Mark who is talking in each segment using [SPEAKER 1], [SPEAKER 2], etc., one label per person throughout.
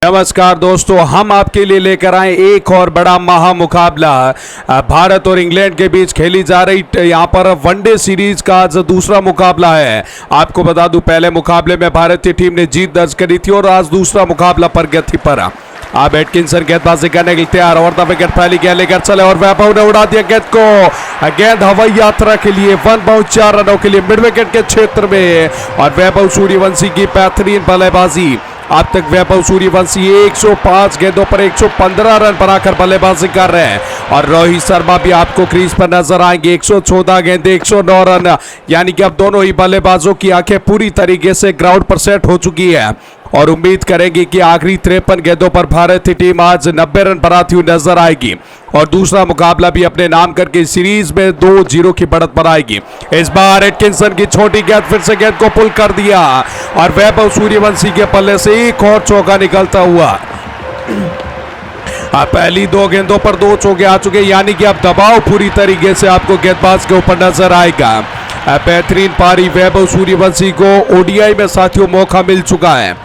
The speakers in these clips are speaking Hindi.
[SPEAKER 1] नमस्कार दोस्तों, हम आपके लिए लेकर आए एक और बड़ा महामुकाबला। भारत और इंग्लैंड के बीच खेली जा रही यहाँ पर वनडे सीरीज का आज दूसरा मुकाबला है। आपको बता दूं, पहले मुकाबले में भारतीय टीम ने जीत दर्ज करी थी और आज दूसरा मुकाबला प्रगति पर। अब एटकिंसन गेंदबाजी करने के लिए तैयार और द विकेट पहली गेंद लेकर चले और वैभव ने उड़ा दिया गेंद को। गेंद हवाई यात्रा के लिए 1/4 रनों के लिए मिड विकेट के क्षेत्र में और वैभव सूर्यवंशी की बेहतरीन बल्लेबाजी। अब तक वैभव सूर्यवंशी 105 गेंदों पर 115 रन बनाकर बल्लेबाजी कर रहे हैं और रोहित शर्मा भी आपको क्रीज पर नजर आएंगे। 114 गेंदे 109 रन, यानी कि अब दोनों ही बल्लेबाजों की आंखें पूरी तरीके से ग्राउंड पर सेट हो चुकी है और उम्मीद करेंगे कि आखिरी 53 गेंदों पर भारतीय टीम आज 90 रन बनाती हुई नजर आएगी और दूसरा मुकाबला भी अपने नाम करके सीरीज में 2-0 की बढ़त बनाएगी। इस बार एटकिंसन की छोटी गेंद फिर से गेंद को पुल कर दिया और वैभव सूर्यवंशी के पल्ले से एक और चौका निकलता हुआ। पहली 2 गेंदों पर 2 चौके आ चुके, यानी कि अब दबाव पूरी तरीके से आपको गेंदबाज के ऊपर नजर आएगा। बेहतरीन पारी वैभव सूर्यवंशी को ओडीआई में साथियों मौका मिल चुका है।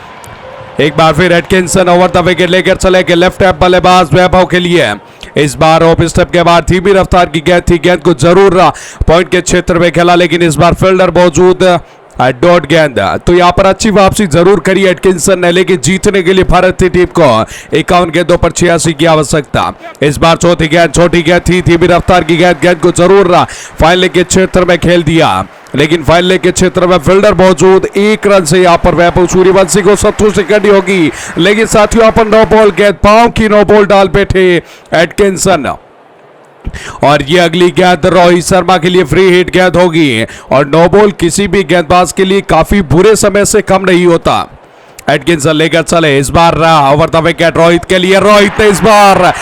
[SPEAKER 1] एक बार फिर एटकिंसन ओवर द विकेट लेकर चले गए लेफ्ट हैंड बल्लेबाज वैभव के लिए। इस बार ऑफ स्टेप के बाद धीमी रफ्तार की गेंद थी, गेंद को जरूर पॉइंट के क्षेत्र में खेला, लेकिन इस बार फील्डर मौजूद, डॉट गेंद। तो यहाँ पर अच्छी वापसी जरूर करी एटकिंसन ने, लेकिन जीतने के लिए भारतीय टीम को 51 गेंदों पर 86 की आवश्यकता। इस बार चौथी गेंद छोटी गेंद थी, धीमी रफ्तार की गेंद, गेंद को जरूर फाइनल के क्षेत्र में खेल दिया, लेकिन फाइनल के क्षेत्र में फील्डर मौजूद। 1 रन से यहाँ पर वैभव सूर्यवंशी को संतुष्टि करनी होगी, लेकिन साथियों यहाँ पर नो बॉल गेंद, पांव की नो बॉल डाल बैठे एटकिंसन और ये अगली गेंद रोहित शर्मा के लिए फ्री हिट गेंद होगी और नो बॉल किसी भी गेंदबाज के लिए काफी बुरे समय से कम नहीं होता। एटकिंसन लेकर चले, इस बार ओवर द विकेट रोहित के लिए। रोहित ने इस बार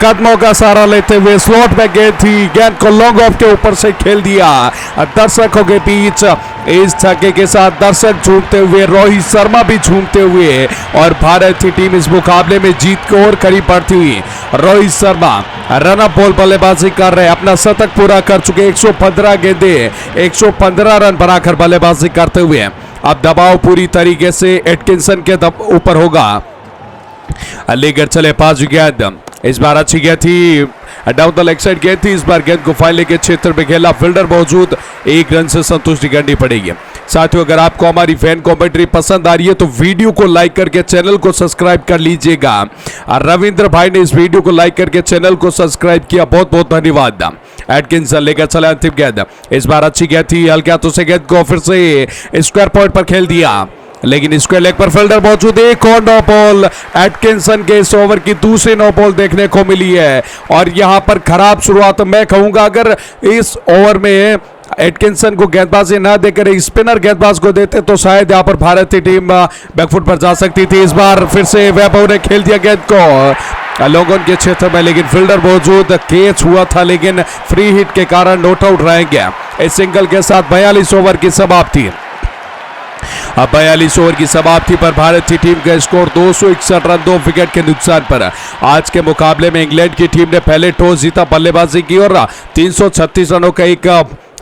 [SPEAKER 1] कदमों का सहारा लेते हुए स्लॉट में गेंद थी, गेंद को लॉन्ग ऑफ के ऊपर से खेल दिया। दर्शकों के बीच इस छक्के के साथ दर्शक झूमते हुए, रोहित शर्मा भी झूमते हुए और भारतीय टीम इस मुकाबले में जीत को और करीब बढ़ती हुई। Rohit Sharma run up ball बल्लेबाजी कर रहे, अपना शतक पूरा कर चुके। 115 गेंदे 115 रन बनाकर बल्लेबाजी करते हुए अब दबाव पूरी तरीके से एटकिंसन के ऊपर होगा। लेकर चले 5 गेंद, इस बार अच्छी गेंद थी, डाउन द लेग साइड गेंद थी। इस बार गेंद को फाइनल के क्षेत्र में खेला, फील्डर मौजूद, 1 रन से संतुष्टि करनी पड़ेगी। साथियों, अगर आपको हमारी फैन कमेंट्री पसंद आ रही है तो वीडियो को लाइक करके चैनल को सब्सक्राइब कर लीजिएगा। रविंद्र भाई ने इस वीडियो को लाइक करके चैनल को सब्सक्राइब किया, बहुत बहुत धन्यवाद। एटकिंसन लेकर चला अंतिम गेंद, इस बार अच्छी गेंद थी, हल्के हाथों से गेंद को फिर से स्क्वायर पॉइंट पर खेल दिया, लेकिन स्क्वायर लेग पर फील्डर मौजूद। एक और नो बॉल, एटकिंसन के इस ओवर की दूसरी नो बॉल देखने को मिली है और यहां पर खराब शुरुआत मैं कहूंगा। अगर इस ओवर में एटकिंसन को गेंदबाजी ना देकर स्पिनर गेंदबाज को देते तो शायद यहां पर भारतीय टीम बैकफुट पर जा सकती थी। इस बार फिर से वैभव ने खेल दिया गेंद को लोगों के क्षेत्र में, लेकिन फील्डर मौजूद, कैच हुआ था लेकिन फ्री हिट के कारण नॉट आउट रहेंगे। इस सिंगल के साथ 42 ओवर की समाप्ति। अब 42 ओवर की समाप्ति पर भारतीय टीम का स्कोर 261 रन 2 विकेट के नुकसान पर। आज के मुकाबले में इंग्लैंड की टीम ने पहले टॉस जीता, बल्लेबाजी की और 336 रनों का एक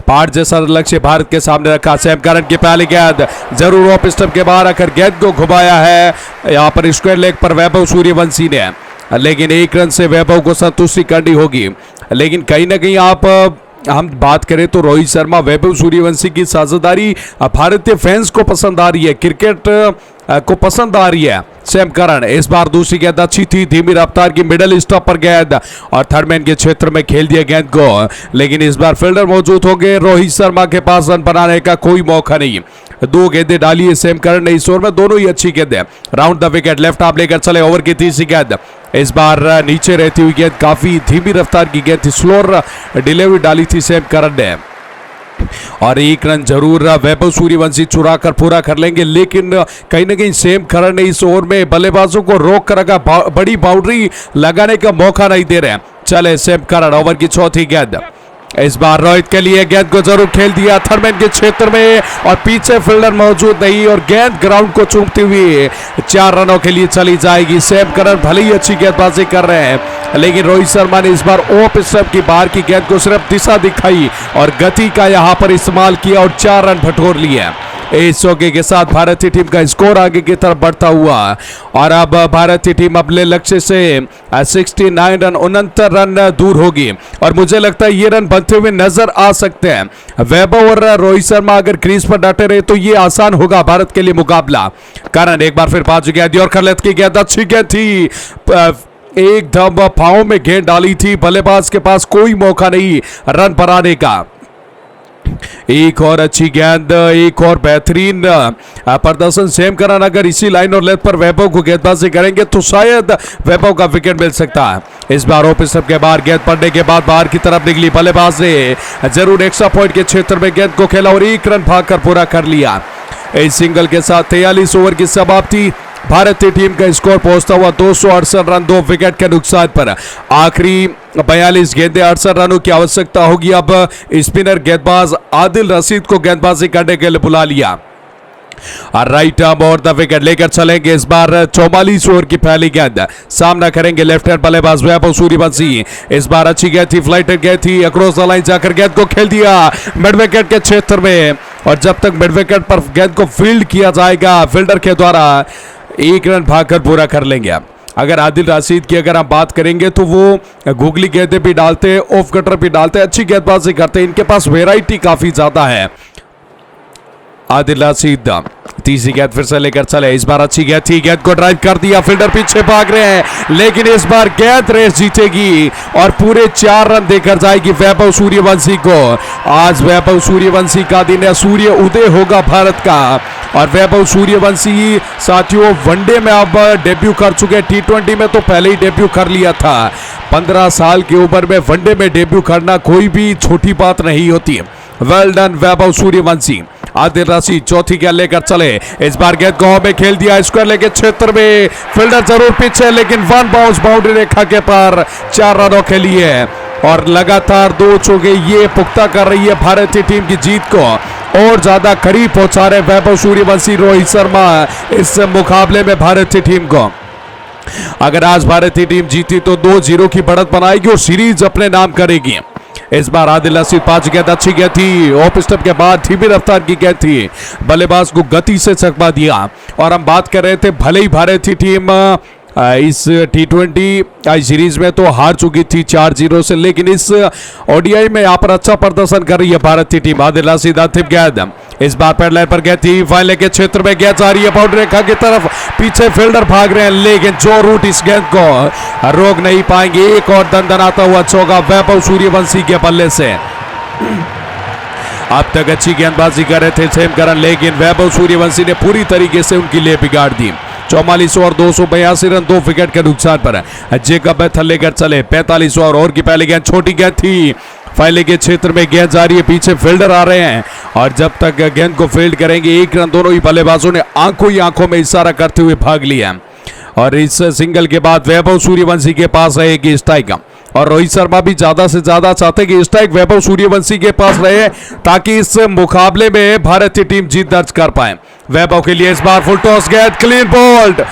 [SPEAKER 1] पहाड़ जैसा लक्ष्य भारत के सामने रखा। सैम करन की पहली गेंद जरूर ऑफ स्टंप के बाहर आकर गेंद को घुमाया है यहाँ पर स्क्वायर लेग पर वैभव सूर्यवंशी ने, लेकिन 1 रन से वैभव को संतुष्टि करनी होगी। लेकिन कहीं ना कहीं हम बात करें तो रोहित शर्मा वैभव सूर्यवंशी की साझेदारी भारतीय फैंस को पसंद आ रही है, क्रिकेट को पसंद आ रही है। सैम करन, इस बार दूसरी गेंद अच्छी थी, धीमी रफ्तार की मिडल स्टॉप पर गेंद और थर्ड मैन के क्षेत्र में खेल दिया गेंद को, लेकिन इस बार फील्डर मौजूद हो गए। रोहित शर्मा के पास रन बनाने का कोई मौका नहीं। 2 गेंदें डाली है सैम करन ने इस ओवर में, दोनों ही अच्छी गेंदें। राउंड द विकेट लेफ्ट आप लेकर चले, ओवर की तीसरी गेंद, इस बार नीचे रहती हुई गेंद, काफी धीमी रफ्तार की गेंद थी, स्लोअर डिलीवरी डाली थी सैम करन ने और 1 रन जरूर वैभव सूर्यवंशी चुरा कर पूरा कर लेंगे, लेकिन कहीं ना कहीं सैम करन ने इस ओवर में बल्लेबाजों को रोक कर रखा, बड़ी बाउंड्री लगाने का मौका नहीं दे रहे। चले सैम करन, ओवर की चौथी गेंद, इस बार रोहित के लिए गेंद को जरूर खेल दिया थर्डमैन के क्षेत्र में और पीछे फील्डर मौजूद नहीं और गेंद ग्राउंड को चूमती हुई 4 रनों के लिए चली जाएगी। सैम करन भले ही अच्छी गेंदबाजी कर रहे हैं, लेकिन रोहित शर्मा ने इस बार ऑफ स्टंप की बाहर की गेंद को सिर्फ दिशा दिखाई और गति का यहां पर इस्तेमाल किया और 4 रन बटोर लिए। इस चौके के साथ भारतीय टीम का स्कोर आगे की तरफ बढ़ता हुआ और अब भारतीय टीम अपने लक्ष्य से 69 रन 69 रन दूर होगी और मुझे लगता है ये रन बनते हुए नजर आ सकते हैं। वैभव और रोहित शर्मा अगर क्रीज पर डटे रहे तो ये आसान होगा भारत के लिए मुकाबला। कारण एक बार फिर बाजू गेंद और खिलत की गेंद अच्छी गेंद थी, एकदम पांव में गेंद डाली थी, बल्लेबाज के पास कोई मौका नहीं रन बनाने का। एक और अच्छी गेंद, एक और बेहतरीन प्रदर्शन सेम करन अगर इसी लाइन और लेंथ पर वैभव को गेंदबाजी करेंगे तो शायद वैभव का विकेट मिल सकता है। इस बार ओपन स्टंप के बाहर गेंद पड़ने के बाद बाहर की तरफ निकली, बल्लेबाज ने जरूर एक्स्ट्रा पॉइंट के क्षेत्र में गेंद को खेला और 1 रन भागकर पूरा कर लिया। इस सिंगल के साथ 43 ओवर की समाप्ति, भारतीय टीम का स्कोर पहुंचता हुआ 268 रन 2 विकेट के नुकसान पर। आखिरी 42 गेंदें 68 रनों की आवश्यकता होगी। अब स्पिनर गेंदबाज आदिल रशीद को गेंदबाजी करने के लिए बुला लिया और राइट आर्म और द विकेट लेकर चलेंगे। इस बार 44 ओवर की पहली गेंद, सामना करेंगे लेफ्ट हैंड बल्लेबाज वैभव सूर्यवंशी। इस बार अच्छी गेंद थी, फ्लाइटेड गेंद थी, अक्रॉस द लाइन जाकर गेंद को खेल दिया मिड विकेट के क्षेत्र में और जब तक मिड विकेट पर गेंद को फील्ड किया जाएगा फील्डर के द्वारा 1 रन भागकर पूरा कर लेंगे। अगर आदिल रशीद की अगर हम बात करेंगे तो वो गूगली गेंदें भी डालते हैं, ऑफ कटर भी डालते हैं, अच्छी गेंदबाजी करते हैं, इनके पास वेराइटी काफी ज्यादा है। आदिल रशीद तीसरी गेंद फिर से लेकर चले, इस बार अच्छी गेंद थी, गेंद को ड्राइव कर दिया, फील्डर पीछे भाग रहे हैं लेकिन इस बार गेंद रेस जीतेगी और पूरे 4 रन देकर जाएगी वैभव सूर्यवंशी को। आज वैभव सूर्यवंशी का दिन है, सूर्य उदय होगा भारत का और वैभव सूर्यवंशी साथियों वनडे में अब डेब्यू कर चुके हैं, टी20 में तो पहले ही डेब्यू कर लिया था। 15 साल की उम्र में वनडे में डेब्यू करना कोई भी छोटी बात नहीं होती। Well done Vaibhav Suryavanshi. आदिल रशीद चौथी गेंद लेकर चले, इस बार गेंद को में खेल दिया स्क्वायर लेके क्षेत्र में, फील्डर जरूर पीछे लेकिन 1 बाउंस बाउंड्री रेखा के पार 4 रनों के लिए और लगातार 2 चौके ये पुख्ता कर रही है भारतीय टीम की जीत को और ज्यादा करीब पहुंचा रहे वैभव सूर्यवंशी रोहित शर्मा इस मुकाबले में भारतीय टीम को। अगर आज भारतीय टीम जीती तो 2-0 की बढ़त बनाएगी और सीरीज अपने नाम करेगी। इस बार आदिल रशीद 5 गेंद अच्छी गेंद थी, ऑफ स्टंप के बाद धीमी रफ्तार की गेंद थी, बल्लेबाज को गति से चकमा दिया और हम बात कर रहे थे भले ही भारतीय टीम इस टी20 सीरीज में तो हार चुकी थी 4-0 से, लेकिन इस ओडीआई में यहाँ पर अच्छा प्रदर्शन कर रही है भारतीय टीम। आदिल रशीद अंतिम गेंद, इस बार पैड लाइन पर गेंद थी, फाइनल के क्षेत्र में गेंद आ रही है बाउंड्री रेखा की तरफ, पीछे फील्डर भाग रहे हैं लेकिन जो रूट इस गेंद को रोक नहीं पाएंगे। एक और दंदनाता हुआ चौका वैभव सूर्यवंशी के बल्ले से। अब तक अच्छी गेंदबाजी कर रहे थे सेम करन लेकिन वैभव सूर्यवंशी ने पूरी तरीके से उनकी लिए बिगाड़ दी। 44 ओवर 282 रन 2 विकेट के नुकसान पर जेकब बेथल लेकर चले। 45 ओवर की पहली गेंद छोटी गेंद थी, फाइले के क्षेत्र में गेंद जा रही है, पीछे फील्डर आ रहे हैं और जब तक गेंद को फील्ड करेंगे 1 रन दोनों ही बल्लेबाजों ने आंखों ही आंखों में इशारा करते हुए भाग लिया और इस सिंगल के बाद वैभव सूर्यवंशी के पास रहेगी स्ट्राइक और रोहित शर्मा भी ज्यादा से ज्यादा चाहते कि स्ट्राइक वैभव सूर्यवंशी के पास रहे ताकि इस मुकाबले में भारतीय टीम जीत दर्ज कर पाए। वैभव के लिए इस बार फुल टॉस गेंद, क्लीन बोल्ड,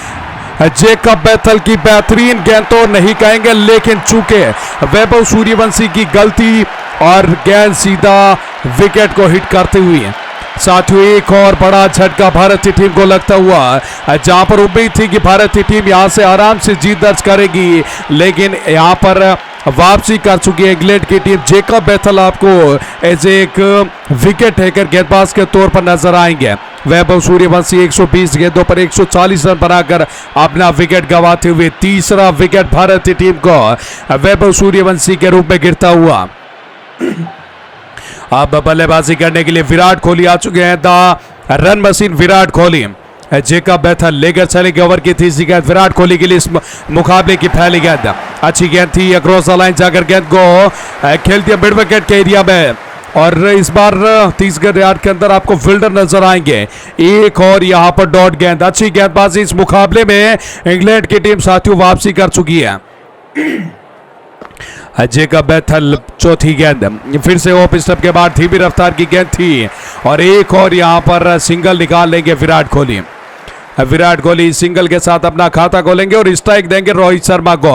[SPEAKER 1] जेकब बेथल की बेहतरीन गेंद तो नहीं कहेंगे लेकिन चूके वैभव सूर्यवंशी की गलती और गेंद सीधा विकेट को हिट करते हुए साथियों एक और बड़ा झटका भारतीय टीम को लगता हुआ, जहां पर उम्मीद थी कि भारतीय टीम यहां से आराम से जीत दर्ज करेगी लेकिन यहां पर वापसी कर चुकी है इंग्लैंड की टीम। जेकब बेथल आपको एज एक विकेट टेकर गेंदबाज के तौर पर नजर आएंगे। वैभव सूर्यवंशी 120 गेंदों पर 140 रन बनाकर अपना विकेट गंवाते हुए तीसरा विकेट भारतीय टीम को वैभव सूर्यवंशी के रूप में गिरता हुआ। अब बल्लेबाजी करने के लिए विराट कोहली आ चुके हैं, the run machine Virat Kohli. Jacob Bethell लेकर चलेंगे ओवर की तीसरी गेंद विराट कोहली के लिए इस मुकाबले की पहली गेंद, अच्छी गेंद थी, अक्रॉस द लाइन जाकर गेंद को खेल दिया मिड विकेट के एरिया में और इस बार 30 गज यार्ड के अंदर आपको फील्डर नजर आएंगे। एक और यहां पर डॉट गेंद, अच्छी गेंदबाजी इस मुकाबले में इंग्लैंड की टीम साथियों वापसी कर चुकी है। जेकब बेथल चौथी गेंद, फिर से ऑफ स्टंप के बाद धीमी रफ्तार की गेंद थी और एक और यहां पर सिंगल निकाल लेंगे विराट कोहली। विराट कोहली सिंगल के साथ अपना खाता खोलेंगे और स्ट्राइक देंगे रोहित शर्मा को।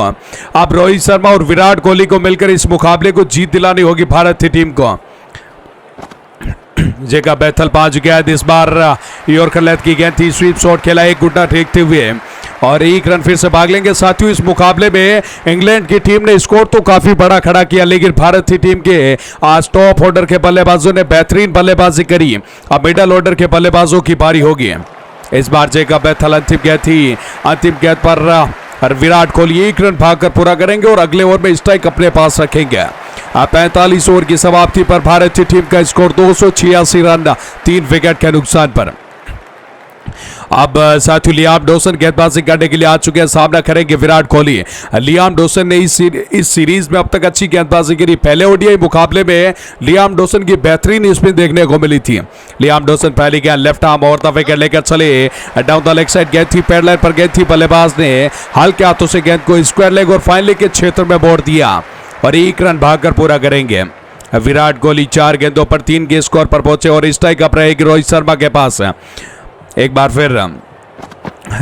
[SPEAKER 1] अब रोहित शर्मा और विराट कोहली को मिलकर इस मुकाबले को जीत दिलानी होगी भारतीय टीम को। जेकब बेथल 5 गेंद, इस बार यॉर्कर लेंथ की गेंद थी, स्वीप शॉट खेला एक घुटना टेकते हुए और एक रन फिर से भाग लेंगे। साथियों इस मुकाबले में इंग्लैंड की टीम ने स्कोर तो काफी बड़ा खड़ा किया, लेकिन भारत की टीम के आज टॉप ऑर्डर के बल्लेबाजों ने बेहतरीन बल्लेबाजी करी। अब मिडल ऑर्डर के बल्लेबाजों की बारी होगी। इस बार जेकब बेथल अंतिम गेंद थी, अंतिम गेंद पर विराट कोहली एक रन भागकर पूरा करेंगे और अगले ओवर में स्ट्राइक अपने पास रखेंगे। 45 ओवर की समाप्ति पर भारत की टीम का स्कोर 286 रन 3 विकेट के नुकसान पर। अब साथियों लियाम डॉसन गेंदबाजी करने के लिए आ चुके हैं, सामना करेंगे विराट कोहली। लियाम डॉसन ने इस सीरीज में अब तक अच्छी गेंदबाजी करी। पहले ओडीआई मुकाबले में लियाम डॉसन की बेहतरीन स्पिन देखने को मिली थी। लियाम डॉसन पहली गेंद लेफ्ट आर्म और द विकेट लेकर चले, डाउन द लेग साइड गेंद थी, पैड लाइन पर गेंद थी, बल्लेबाज ने हल्के हाथों से गेंद को स्क्वायर लेग और फाइनली के क्षेत्र में मोड़ दिया और एक रन भागकर पूरा करेंगे। विराट कोहली 4 गेंदों पर 3 के स्कोर पर पहुंचे और स्ट्राइक अप रहेगी रोहित शर्मा के पास। एक बार फिर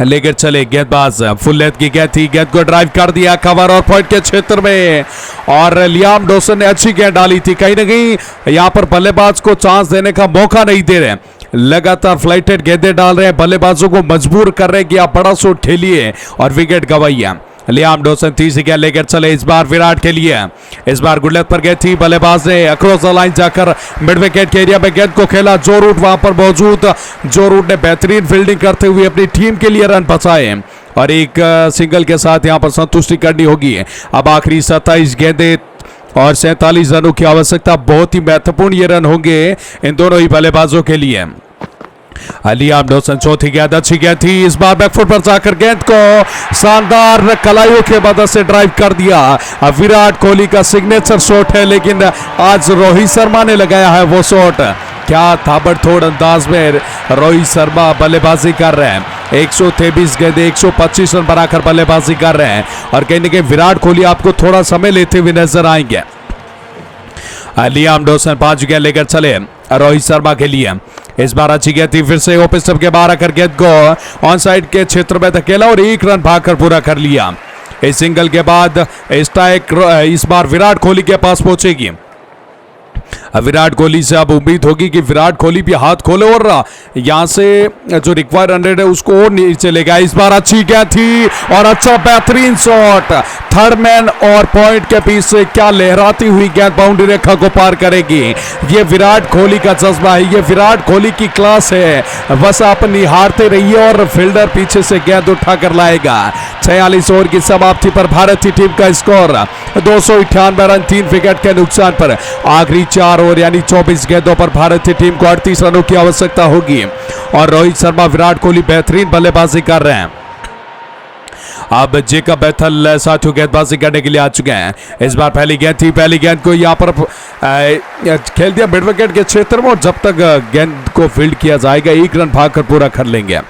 [SPEAKER 1] लेकर चले गेंदबाज, फुल लेंथ की गेंद थी, गेंद को ड्राइव कर दिया कवर और पॉइंट के क्षेत्र में और लियाम डॉसन ने अच्छी गेंद डाली थी। कहीं ना कहीं यहां पर बल्लेबाज को चांस देने का मौका नहीं दे रहे, लगातार फ्लाइटेड गेंदें डाल रहे हैं, बल्लेबाजों को मजबूर कर रहे हैं कि आप बड़ा शॉट खेलिए और विकेट गंवाइए। लियाम डॉसन तीसरी गेंद लेकर चले, इस बार विराट के लिए, इस बार गुडलेथ पर गेंद थी, बल्लेबाज ने अक्रॉस द लाइन जाकर मिड विकेट के एरिया में गेंद को खेला। जो रूट वहां पर मौजूद, जो रूट ने बेहतरीन फील्डिंग करते हुए अपनी टीम के लिए रन बचाए और एक सिंगल के साथ यहां पर संतुष्टि करनी होगी। अब आखिरी 27 गेंदें और 47 रनों की आवश्यकता, बहुत ही महत्वपूर्ण ये रन होंगे इन दोनों ही बल्लेबाजों के लिए। लियाम डॉसन चौथी गेंद अच्छी गेंद थी, इस बार बैकफुट पर जाकर गेंद को शानदार कलाइयों के मदद से ड्राइव कर दिया। विराट कोहली का सिग्नेचर शॉट है, लेकिन आज रोहित शर्मा ने लगाया है वो शॉट। क्या ताबड़तोड़ अंदाज में रोहित शर्मा बल्लेबाजी कर रहे हैं। 123 गेंदे 125 रन बनाकर बल्लेबाजी कर रहे हैं और कहीं ना कहीं विराट कोहली आपको थोड़ा समय लेते हुए नजर आएंगे। लियाम डॉसन 5 गेंद लेकर चले रोहित शर्मा के लिए, इस बार अच्छी गेंद थी, फिर से ओपन स्टंप के बाहर आकर गेंद को ऑन साइड के क्षेत्र में धकेला और एक रन भागकर पूरा कर लिया। इस सिंगल के बाद स्ट्राइक इस बार विराट कोहली के पास पहुंचेगी। विराट कोहली से अब उम्मीद होगी कि विराट कोहली भी हाथ खोले और यहां से जो रिक्वायर्ड 100 है उसको और नीचे लेगा। इस बार अच्छी गेंद थी और अच्छा बेहतरीन शॉट, थर्ड मैन और पॉइंट के पीछे क्या लहराती हुई गेंद बाउंड्री रेखा को पार करेगी। ये विराट कोहली का जज्बा है, ये विराट कोहली की क्लास है, बस आप निहारते रहिए और फील्डर पीछे से गेंद उठाकर लाएगा। 46 ओवर की समाप्ति पर भारत की टीम का स्कोर 298 रन 3 विकेट के नुकसान पर। आखिरी 4 ओवर यानी 24 गेंदों पर भारत की टीम को 38 रनों की आवश्यकता होगी और रोहित शर्मा विराट कोहली बेहतरीन बल्लेबाजी कर रहे हैं। अब जेकब बेथल साथियों गेंदबाजी करने के लिए आ चुके हैं। इस बार पहली गेंद थी, पहली गेंद को यहां पर खेल दिया मिड विकेट के क्षेत्र में और जब तक गेंद को फील्ड किया जाएगा एक रन भागकर पूरा कर लेंगे।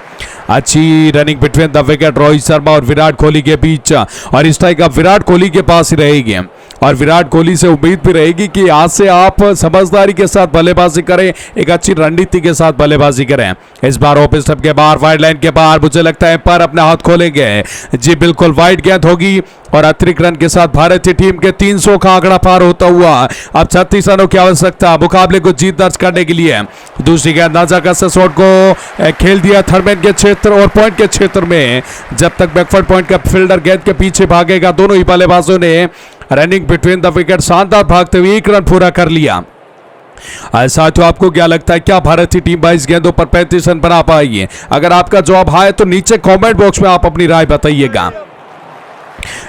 [SPEAKER 1] अच्छी running between the wicket Rohit Sharma और विराट कोहली के बीच और स्ट्राइक अब विराट कोहली के पास ही रहेगी और विराट कोहली से उम्मीद भी रहेगी कि आज से आप समझदारी के साथ बल्लेबाजी करें, एक अच्छी रणनीति के साथ बल्लेबाजी करें। इस बार ओपन स्टंप के बाहर वाइड लाइन के बाहर मुझे लगता है पर अपने हाथ खोलेंगे। जी बिल्कुल, वाइड गेंद होगी और अतिरिक्त रन के साथ भारतीय टीम के 300 का आंकड़ा पार होता हुआ अब 36 रनों की आवश्यकता मुकाबले को जीत दर्ज करने के लिए। दूसरी गेंद नाजाकत से शॉट को खेल दिया थर्ड मैन के क्षेत्र और पॉइंट के क्षेत्र में। जब तक बैकवर्ड पॉइंट का फील्डर गेंद के पीछे भागेगा, दोनों ही बल्लेबाजों ने रनिंग बिटवीन द विकेट शानदार भागते हुए एक रन पूरा कर लिया। साथियों आपको क्या लगता है, क्या भारत की टीम 22 गेंदों पर 35 रन बना पाएगी? अगर आपका जवाब हाँ है तो नीचे कमेंट बॉक्स में आप अपनी राय बताइएगा।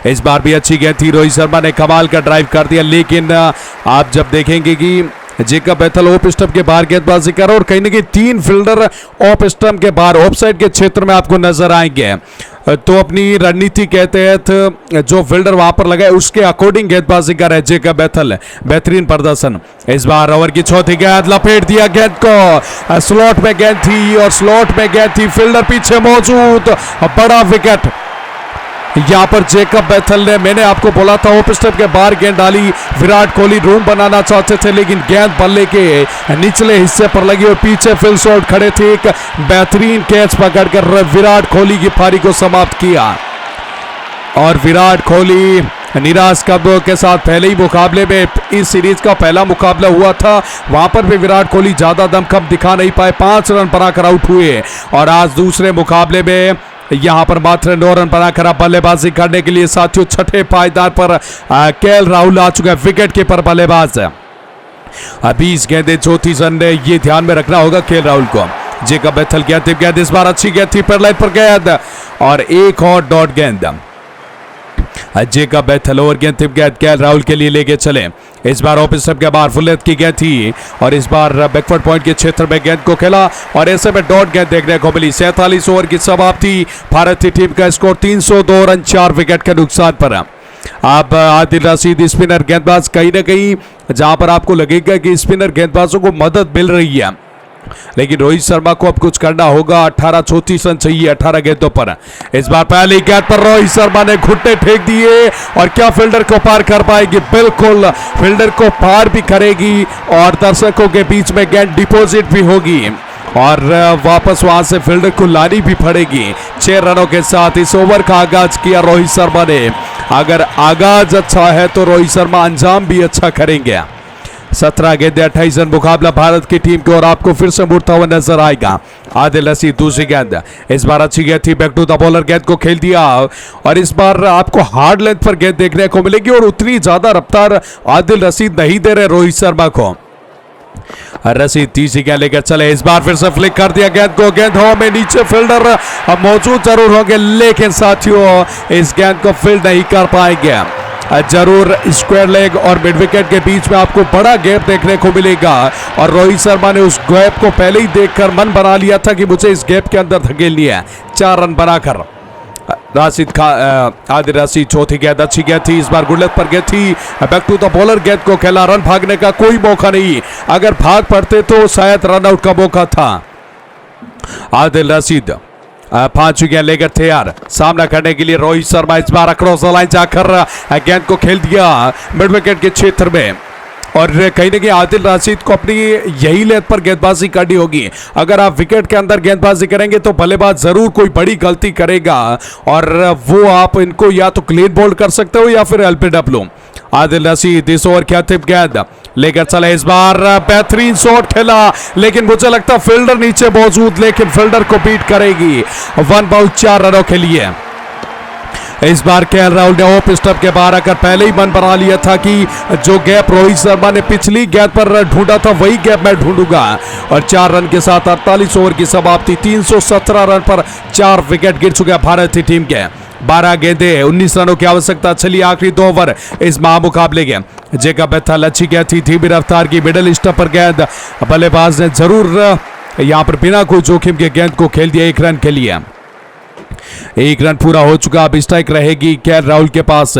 [SPEAKER 1] इस बार भी अच्छी गेंद थी, रोहित शर्मा ने कमाल का ड्राइव कर दिया, लेकिन आप जब देखेंगे कि जेकब बेथल ऑफ स्टंप के बाहर गेंदबाजी कर और कहीं ना कहीं 3 फील्डर ऑफ स्टंप के बाहर ऑफ साइड के क्षेत्र में आपको नजर आएंगे, तो अपनी रणनीति के तहत जो फील्डर वहां पर लगा है उसके अकॉर्डिंग गेंदबाजी कर रहे जेकब बेथल। बेहतरीन प्रदर्शन। इस बार ओवर की चौथी गेंद लपेट दिया गेंद को, स्लॉट में गेंद थी और स्लॉट में गेंद थी, फील्डर पीछे मौजूद, बड़ा विकेट यहां पर जेकब बेथल ने, मैंने आपको बोला था ओप स्टंप के बाहर गेंद डाली, विराट कोहली रूम बनाना चाहते थे लेकिन गेंद बल्ले के निचले हिस्से पर लगी और पीछे फिल शॉट खड़े थे, एक बेहतरीन कैच पकड़कर विराट कोहली की पारी को समाप्त किया और विराट कोहली निराश कदमों के साथ पहले ही मुकाबले में इस सीरीज का पहला मुकाबला हुआ था, वहां पर भी विराट कोहली ज्यादा दमखम दिखा नहीं पाए, 5 रन बनाकर आउट हुए। और आज दूसरे मुकाबले में यहां पर मात्र 9 रन बनाकर बल्लेबाजी करने के लिए साथियों छठे पायदान पर केएल राहुल आ चुके हैं, विकेट कीपर बल्लेबाज। 20 गेंदें 34 रन, ये ध्यान में रखना होगा केएल राहुल को। जेकब बेथल की अंतिम गेंद, इस बार अच्छी गेंद थी, पेडलाइन पर गेंद और एक और डॉट गेंद। जेकब बेथल ओवर गेंद थिप गेंद केएल राहुल के लिए लेके चले। इस बार ऑफ स्टंप के बाहर फुल लेंथ की गेंद थी और इस बार बैकवर्ड पॉइंट के क्षेत्र में गेंद को खेला और ऐसे में डॉट गेंद देखने को मिली। 47 ओवर की समाप्ति, भारतीय टीम का स्कोर 302 रन 4 विकेट के नुकसान पर। अब आदिल रशीद स्पिनर गेंदबाज, कहीं ना कहीं जहां पर आपको लगेगा कि स्पिनर गेंदबाजों को मदद मिल रही है, लेकिन रोहित शर्मा को अब कुछ करना होगा। 18 34 रन चाहिए 18 गेंदों पर। इस बार पहली गेंद पर रोहित शर्मा ने घुट्टे फेंक दिए और क्या फील्डर को पार कर पाएगी? बिल्कुल फील्डर को पार भी करेगी और दर्शकों के बीच में गेंद डिपॉजिट भी होगी और वापस वहां से फील्डर को लानी भी पड़ेगी। 6 रनों के साथ इस ओवर का आगाज किया रोहित शर्मा ने। अगर आगाज अच्छा है तो रोहित शर्मा अंजाम भी अच्छा करेंगे। 17 गेंदें 28 रन मुकाबला भारत की टीम को और आपको फिर से मुड़ता हुआ नजर आएगा। आदिल रशीद दूसरी गेंद, इस बार अच्छी गेंद थी, बैक टू द बॉलर, गेंद को खेल दिया और इस बार आपको हार्ड लेंथ पर गेंद देखने को मिलेगी और उतनी ज्यादा रफ्तार आदिल रशीद नहीं दे रहे रोहित शर्मा को। रशीद तीसरी गेंद लेकर चले, इस बार फिर से फ्लिक कर दिया गेंद को, गेंद हवा में, नीचे फील्डर अब मौजूद जरूर होंगे लेकिन साथियों इस गेंद को फील्ड नहीं कर पाएंगे। जरूर स्क्वायर लेग और मिड विकेट के बीच में आपको बड़ा गैप देखने को मिलेगा और रोहित शर्मा ने उस गैप को पहले ही देखकर मन बना लिया था कि मुझे इस गैप के अंदर धकेल लिया है। 4 रन बनाकर आदिल रशीद चौथी गेंद अच्छी गेंद थी, इस बार गुडलेथ पर गेंद थी, बैक टू द बॉलर, गेंद को खेला, रन भागने का कोई मौका नहीं, अगर भाग पड़ते तो शायद रन आउट का मौका था। आदिल रशीद 5 गेंद लेकर तैयार सामना करने के लिए रोहित शर्मा। इस बार अक्रॉस द लाइन जाकर गेंद को खेल दिया मिड विकेट के क्षेत्र में और कहीं ना कहीं आदिल रशीद को अपनी यही लेंथ पर गेंदबाजी करनी होगी। अगर आप विकेट के अंदर गेंदबाजी करेंगे तो बल्लेबाज जरूर कोई बड़ी गलती करेगा और वो आप इनको या तो क्लीन बोल्ड कर सकते हो या फिर एलपीडब्ल्यू। आदिल रशीद इस ओवर की अंतिम गेंद लेकर चले, इस बार बेहतरीन शॉट खेला लेकिन मुझे लगता फील्डर नीचे मौजूद, लेकिन फील्डर को बीट करेगी। 1 बाउट 4 रनों के लिए। इस बार केएल राहुल ने ऑफ स्टंप के बाहर आकर पहले ही मन बना लिया था कि जो गैप रोहित शर्मा ने पिछली गेंद पर ढूंढा था वही गैप मैं ढूंढूंगा और 4 रन के साथ 48 ओवर की समाप्ति, 317 रन पर 4 विकेट गिर चुके भारतीय टीम के। 12 गेंदें 19 रनों की आवश्यकता। चलिए आखिरी 2 ओवर इस महामुकाबले के। जेकब बेथल अच्छी गेंद थी, धीमी रफ्तार की मिडल स्टंप पर गेंद, बल्लेबाज ने जरूर यहां पर बिना कोई जोखिम के गेंद को खेल दिया 1 रन के लिए। 1 रन पूरा हो चुका, अब स्ट्राइक रहेगी केएल राहुल के पास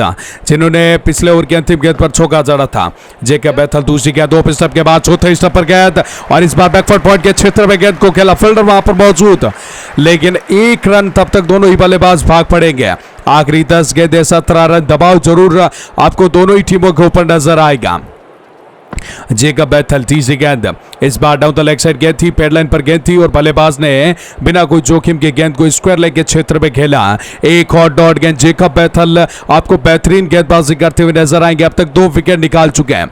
[SPEAKER 1] जिन्होंने पिछले ओवर की अंतिम गेंद पर चौका जड़ा था। जेकब बेथल दूसरी गेंद ऑफ स्टंप के बाद चौथे स्टंप पर गेंद और इस बार बैकवर्ड पॉइंट के क्षेत्र में गेंद को खेला, फील्डर वहां पर मौजूद, लेकिन 1 रन तब तक दोनों ही बल्लेबाज भाग पड़ेंगे। आखिरी 10 गेंदें 17 रन, दबाव जरूर आपको दोनों ही टीमों के ऊपर नजर आएगा। जेकब बेथल तीसरी गेंद, इस बार डाउन द लेग साइड गेंद थी, पेडलाइन पर गेंद थी और बल्लेबाज ने बिना कोई जोखिम के गेंद को स्क्वायर लेग के क्षेत्र में खेला। एक और डॉट गेंद। जेकब बेथल आपको बेहतरीन गेंदबाजी करते हुए नजर आएंगे, अब तक 2 विकेट निकाल चुके हैं।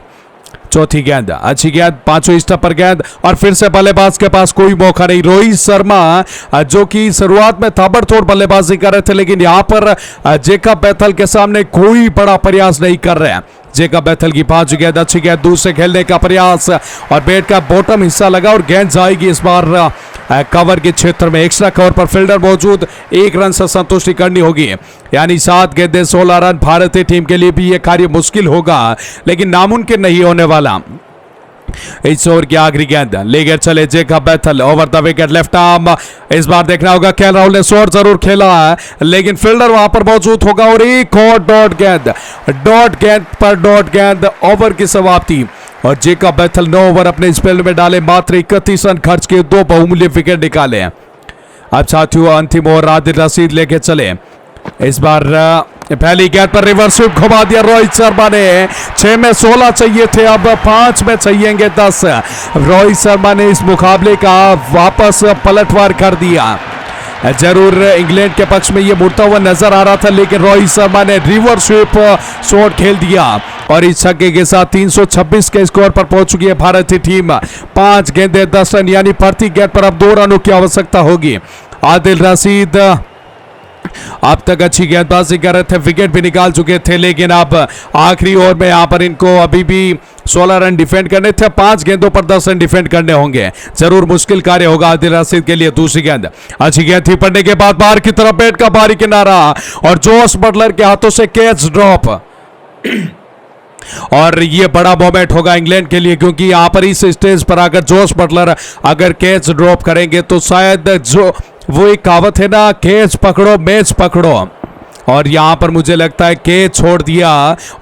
[SPEAKER 1] चौथी गेंद अच्छी गेंद, 5वें स्टंप पर गेंद और फिर से बल्लेबाज के पास कोई मौका नहीं। रोहित शर्मा जो कि शुरुआत में ताबड़तोड़ बल्लेबाजी कर रहे थे, लेकिन यहां पर जेकब बेथल के सामने कोई बड़ा प्रयास नहीं कर रहे हैं। जेकब बेथल की 5 गेंद अच्छी गेंद, दूसरे खेलने का प्रयास और बैट का बॉटम हिस्सा लगा और गेंद जाएगी इस बार कवर के क्षेत्र में। एक्स्ट्रा कवर पर फील्डर मौजूद, 1 रन से संतुष्टि करनी होगी, यानी 7 गेंदें 16 रन। भारतीय टीम के लिए भी यह कार्य मुश्किल होगा लेकिन नामुमकिन नहीं होने वाला। इस ओवर की आखिरी गेंद लेकर चले Jacob Bethell, over the wicket, left arm. इस बार देखना होगा केएल राहुल ने शॉट जरूर खेला है लेकिन फील्डर वहां पर मौजूद होगा और एक और डॉट गेंद पर डॉट गेंद। ओवर की समाप्ति और जेकब बेथल 9 ओवर अपने स्पेल में डाले, मात्र 31 रन खर्च के 2 बहुमूल्य विकेट निकाले। अब साथियों अंतिम ओवर आदिल रशीद लेके चले। इस बार पहली गेंद पर रिवर्स स्वीप घुमा दिया रोहित शर्मा ने। 6 में 16 चाहिए थे, अब 5 में चाहिएंगे 10। रोहित शर्मा ने इस मुकाबले का वापस पलटवार कर दिया। जरूर इंग्लैंड के पक्ष में ये मुड़ता हुआ नजर आ रहा था, लेकिन रोहित शर्मा ने रिवर्स स्वीप शॉट खेल दिया और इस छक्के के साथ 326 के स्कोर पर पहुंच चुकी है भारतीय टीम। 5 गेंदें 10 रन, यानी प्रति गेंद पर अब 2 रनों की आवश्यकता होगी। आदिल रशीद अब तक अच्छी गेंदबाजी कर रहे थे, विकेट भी निकाल चुके थे, लेकिन अब आखिरी ओवर में यहाँ पर इनको अभी भी 16 रन डिफेंड करने थे। 5 गेंदों पर 10 रन डिफेंड करने होंगे, जरूर मुश्किल कार्य होगा आदिल रशीद के लिए। दूसरी गेंद अच्छी गेंद थी, पड़ने के बाद बाहर की तरफ बैट का बाहरी किनारा और जोस बटलर के हाथों से कैच ड्रॉप। और ये बड़ा मोमेंट होगा इंग्लैंड के लिए, क्योंकि यहाँ पर इस स्टेज पर अगर जोस बटलर अगर कैच ड्रॉप करेंगे तो शायद जो वो एक कहावत है ना, कैच पकड़ो मैच पकड़ो, और यहाँ पर मुझे लगता है कैच छोड़ दिया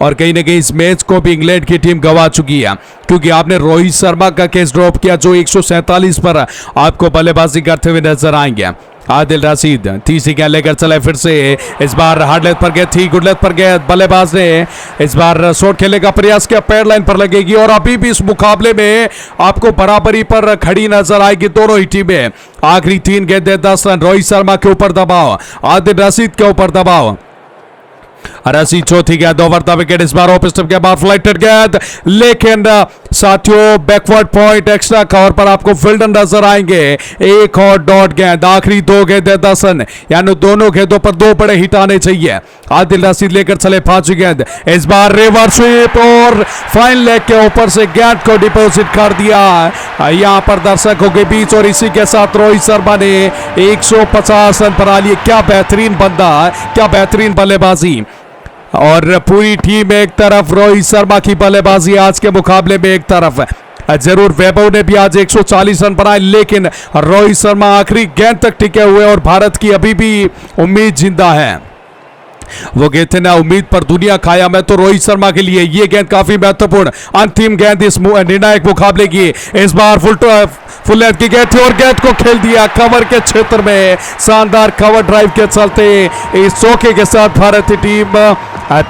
[SPEAKER 1] और कहीं ना कहीं इस मैच को भी इंग्लैंड की टीम गंवा चुकी है, क्योंकि आपने रोहित शर्मा का कैच ड्रॉप किया जो 147 पर आपको बल्लेबाजी करते हुए नजर आएंगे। आदिल रशीद तीसरी गेंद लेकर चले, फिर से इस बार हार्ड लेंथ पर गेंद थी, गुड लेंथ पर गेंद, बल्लेबाज ने इस बार शॉट खेलने का प्रयास किया, पैड लाइन पर लगेगी और अभी भी इस मुकाबले में आपको बराबरी पर खड़ी नजर आएगी दोनों ही टीमें। आखिरी 3 गेंदें 10 रन, रोहित शर्मा के ऊपर दबाव, आदिल रशीद के ऊपर दबाव। रशीद चौथी गेंद ओवर द विकेट, इस बार ऑफ स्टंप के बाद फ्लाइटेड गेंद, लेकिन साथियों बैकवर्ड पॉइंट एक्स्ट्रा कवर पर आपको फील्डर नजर आएंगे। एक और डॉट गेंद, आखिरी 2 गेंदें 10 रन, यानी दोनों गेंदों पर 2 बड़े हिट आने चाहिए। आदिल रशीद लेकर चले 5वीं गेंद, इस बार रिवर्स स्वीप और फाइन लेग के ऊपर से गेंद को डिपॉजिट कर दिया यहाँ पर दर्शकों के बीच, और इसी के साथ रोहित शर्मा ने 150 रन बना लिए। क्या बेहतरीन बंदा, क्या बेहतरीन बल्लेबाजी, और पूरी टीम एक तरफ, रोहित शर्मा की बल्लेबाजी आज के मुकाबले में एक तरफ। जरूर वैभव ने भी आज 140 रन बनाए, लेकिन रोहित शर्मा आखिरी गेंद तक टिके हुए और भारत की अभी भी उम्मीद जिंदा है। वो कहते ना, उम्मीद पर दुनिया कायम है, तो रोहित शर्मा के लिए ये गेंद काफी महत्वपूर्ण, अंतिम गेंद इस निर्णायक मुकाबले की। इस बार फुल लेंथ की गेंद थी और गेंद को खेल दिया कवर के क्षेत्र में, शानदार कवर ड्राइव के चलते इस चौके के साथ भारतीय टीम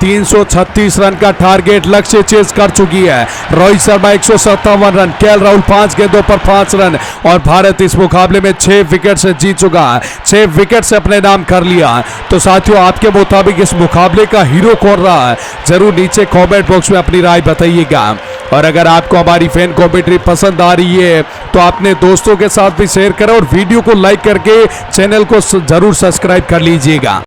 [SPEAKER 1] 336 रन का टारगेट लक्ष्य चेज कर चुकी है। रोहित शर्मा 157 रन, केएल राहुल 5 गेंदों पर 5 रन, और भारत इस मुकाबले में 6 विकेट से जीत चुका है, 6 विकेट से अपने नाम कर लिया। तो साथियों, आपके मुताबिक इस मुकाबले का हीरो कौन रहा है, जरूर नीचे कमेंट बॉक्स में अपनी राय बताइएगा। और अगर आपको हमारी फैन कमेंट्री पसंद आ रही है तो अपने दोस्तों के साथ भी शेयर करें और वीडियो को लाइक करके चैनल को जरूर सब्सक्राइब कर लीजिएगा।